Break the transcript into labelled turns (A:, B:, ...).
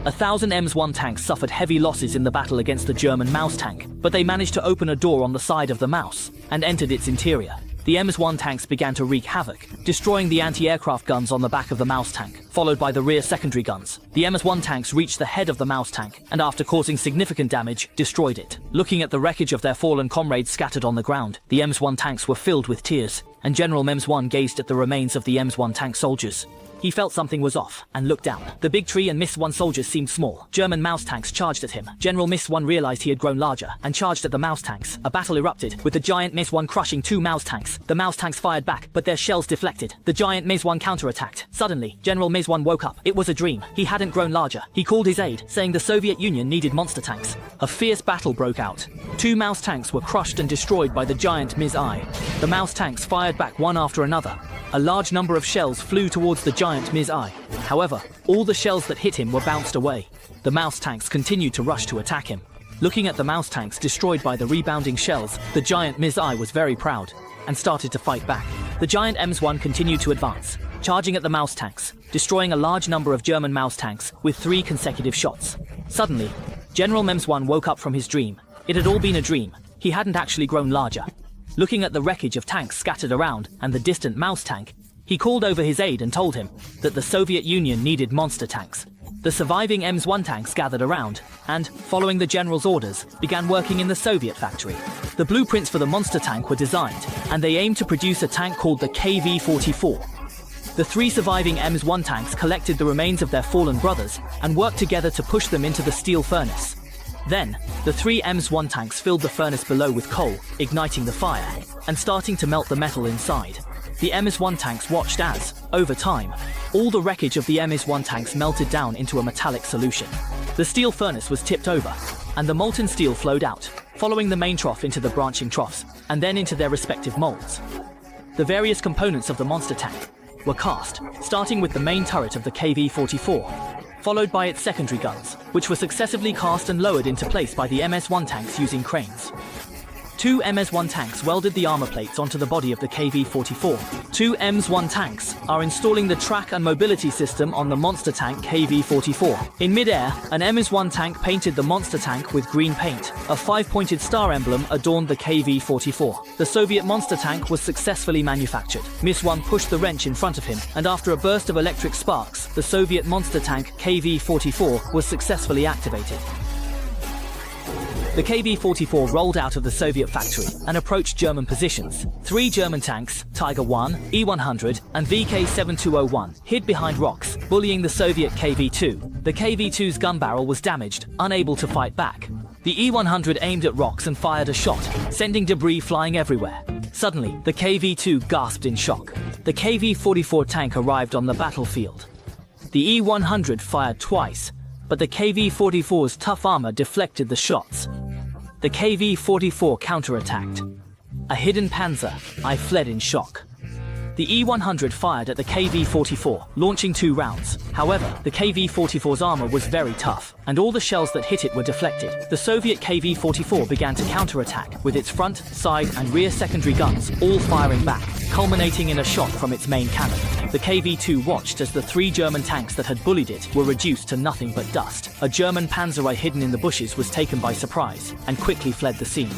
A: 1,000 MS-1 tanks suffered heavy losses in the battle against the German Maus tank, but they managed to open a door on the side of the Maus and entered its interior. The MS-1 tanks began to wreak havoc, destroying the anti-aircraft guns on the back of the Maus tank, followed by the rear secondary guns. The MS-1 tanks reached the head of the Maus tank, and after causing significant damage, destroyed it. Looking at the wreckage of their fallen comrades scattered on the ground, the MS-1 tanks were filled with tears, and General MS-1 gazed at the remains of the MS-1 tank soldiers. He felt something was off, and looked down. The big tree and MS-1 soldiers seemed small. German Maus tanks charged at him. General MS-1 realized he had grown larger, and charged at the Maus tanks. A battle erupted, with the giant MS-1 crushing 2 Maus tanks. The Maus tanks fired back, but their shells deflected. The giant MS-1 counterattacked. Suddenly, General MS-1 woke up. It was a dream. He hadn't grown larger. He called his aide, saying the Soviet Union needed monster tanks. A fierce battle broke out. 2 Maus tanks were crushed and destroyed by the giant MS-I. The Maus tanks fired back one after another. A large number of shells flew towards the giant MS-I. However, all the shells that hit him were bounced away. The Maus tanks continued to rush to attack him. Looking at the Maus tanks destroyed by the rebounding shells, the giant MS-I was very proud and started to fight back. The giant MS-1 continued to advance, charging at the Maus tanks, destroying a large number of German Maus tanks with 3 consecutive shots. Suddenly, General MS-1 woke up from his dream. It had all been a dream. He hadn't actually grown larger. Looking at the wreckage of tanks scattered around and the distant Maus tank, he called over his aide and told him that the Soviet Union needed monster tanks. The surviving MS-1 tanks gathered around and, following the general's orders, began working in the Soviet factory. The blueprints for the monster tank were designed, and they aimed to produce a tank called the KV44. The 3 surviving MS-1 tanks collected the remains of their fallen brothers and worked together to push them into the steel furnace. Then, the 3 MS-1 tanks filled the furnace below with coal, igniting the fire, and starting to melt the metal inside. The MS-1 tanks watched as, over time, all the wreckage of the MS-1 tanks melted down into a metallic solution. The steel furnace was tipped over, and the molten steel flowed out, following the main trough into the branching troughs, and then into their respective molds. The various components of the monster tank were cast, starting with the main turret of the KV44, followed by its secondary guns, which were successively cast and lowered into place by the MS-1 tanks using cranes. 2 MS-1 tanks welded the armor plates onto the body of the KV44. 2 MS-1 tanks are installing the track and mobility system on the monster tank KV44. In mid-air, an MS-1 tank painted the monster tank with green paint. A 5-pointed star emblem adorned the KV44. The Soviet monster tank was successfully manufactured. MS-1 pushed the wrench in front of him, and after a burst of electric sparks, the Soviet monster tank KV44 was successfully activated. The KV44 rolled out of the Soviet factory and approached German positions. 3 German tanks, Tiger 1, E100 and VK7201, hid behind rocks, bullying the Soviet KV2. The KV2's gun barrel was damaged, unable to fight back. The E100 aimed at rocks and fired a shot, sending debris flying everywhere. Suddenly, the KV2 gasped in shock. The KV44 tank arrived on the battlefield. The E100 fired twice, but the KV44's tough armor deflected the shots. The KV44 counterattacked. A hidden panzer, I fled in shock. The E100 fired at the KV44, launching 2 rounds. However, the KV44's armor was very tough, and all the shells that hit it were deflected. The Soviet KV44 began to counterattack, with its front, side, and rear secondary guns all firing back, culminating in a shot from its main cannon. The KV2 watched as the 3 German tanks that had bullied it were reduced to nothing but dust. A German panzer hidden in the bushes was taken by surprise, and quickly fled the scene.